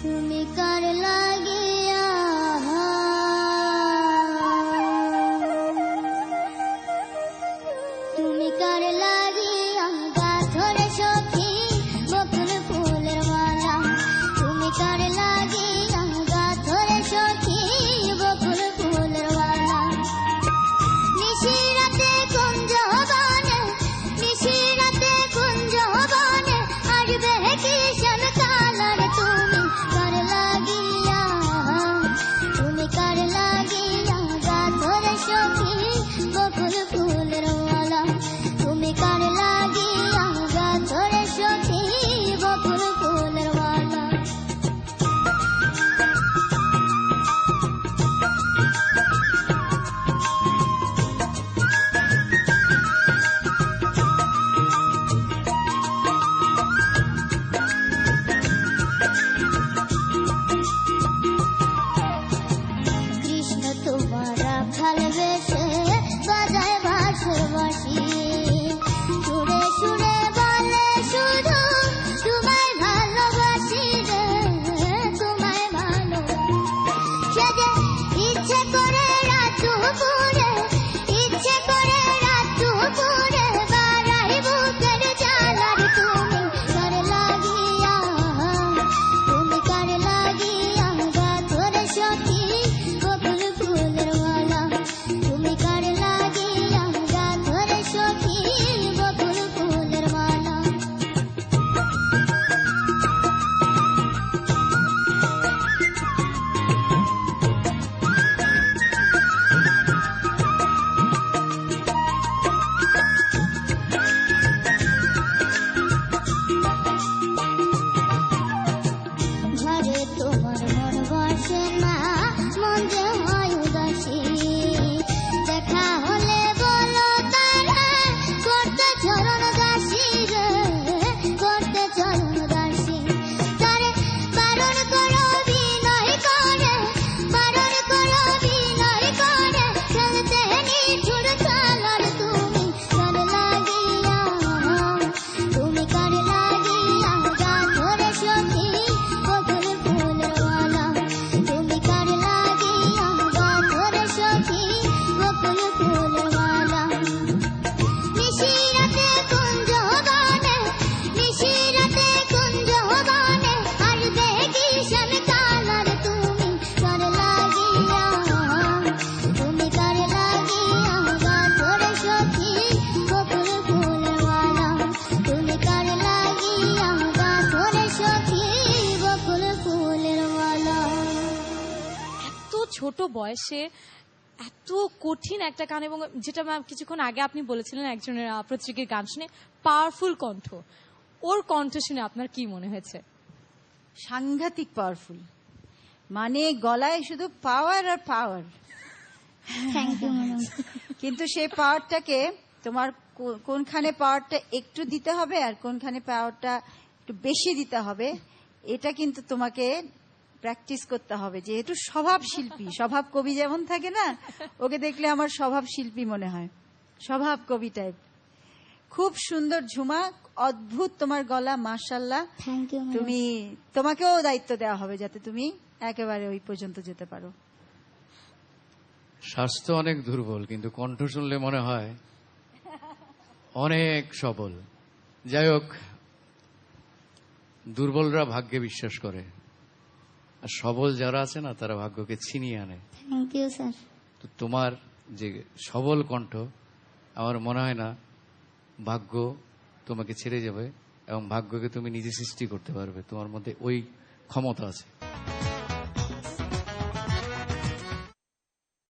তুমি কার লাগিয়া তুমি কার লাগিয়া গাছরে সখী বকুল ফুলের মালা তুমি কার লাগিয়া গাছরে সখী বকুল ফুলের মালা নিশিরাতে কুঞ্জ বনে নিশিরাতে কুঞ্জ বনে আসবে কিষণ কালার তুমি কার লাগিয়া তুমি কার লাগিয়া গাছরে সখী বকুল ফুলের মালা তুমি কার লাগিয়া গাছরে সখী বকুল ফুলের মালা কৃষ্ণ তোমারা ভালোবেসে বাজায় বাঁশির বাঁশি সুরে সুরে বলে শুধু তোমায় ভালোবাসি রে তোমায় ভালোবাসি সে যে ইচ্ছে করে রাত দুপুরে ইচ্ছে করে রাত দুপুরে বাড়াই বুকের জ্বালার তুমি কার লাগিয়া তুমি কার লাগিয়া গাছরে সখী বকুল ফুলের মালা তুমি কার লাগিয়া গাছরে সখী বকুল ফুলের মালা ঘরে তোমার মন বসে না মন যে হয় উদাসী দেখা হলে বলো তারা করতে চরণ দাসী রে করতে চরণ দাসী তারে বারণ করো বিনয় করে বারণ করো বিনয় করে চলতে নিঠুর চালার তুমি কার লাগিয়া তুমি কার লাগিয়া গাছরে সখী বকুল ফুলের মালা তুমি কার লাগিয়া গাছরে সখী বকুল ফুলের মালা নিশিরাতে কুঞ্জ বনে নিশিরাতে কুঞ্জ বনে আসবে কিষণ কালার তুমি কার লাগিয়া তুমি কার লাগিয়া গাছরে সখী বকুল ফুলের মালা তুমি কার লাগিয়া গাছরে সখী বকুল ফুলের মালা এত ছোট বয়সে এত কঠিন একটা গান, এবং যেটা ম্যাম কিছুক্ষণ আগে আপনি বলেছিলেন একজনের প্রতিযোগীর গান শুনে পাওয়ারফুল কণ্ঠ, ওর কণ্ঠ শুনে আপনার কি মনে হয়েছে? সাংঘাতিক পাওয়ারফুল, মানে গলায় শুধু পাওয়ার আর পাওয়ার। থ্যাংক ইউ ম্যাডাম কিন্তু সেই পাওয়ারটাকে তোমার কোনখানে পাওয়ারটা একটু দিতে হবে আর কোনখানে পাওয়ারটা একটু বেশি দিতে হবে, এটা কিন্তু তোমাকে প্র্যাকটিস করতে হবে। যেহেতু স্বভাব শিল্পী, স্বভাব কবি যেমন থাকে না, ওকে দেখলে আমার স্বভাব শিল্পী মনে হয়, স্বভাব কবি টাইপ। খুব সুন্দর ঝুমা, অদ্ভুত তোমার গলা, মাশাআল্লাহ। থ্যাংক ইউ তুমি তোমাকেও দায়িত্ব দেওয়া হবে যাতে তুমি একেবারে ওই পর্যন্ত যেতে পারো। স্বাস্থ্য অনেক দুর্বল, কিন্তু কণ্ঠ শুনলে মনে হয় অনেক সবল। যাই হোক, দুর্বলরা ভাগ্যে বিশ্বাস করে, আর সবল যারা আছে না তারা ভাগ্যকে ছিনিয়ে আনে। Thank you sir. তো তোমার যে সবল কণ্ঠ, আমার মনে হয় না ভাগ্য তোমাকে ছেড়ে যাবে, এবং ভাগ্যকে তুমি নিজে সৃষ্টি করতে পারবে, তোমার মধ্যে ওই ক্ষমতা আছে।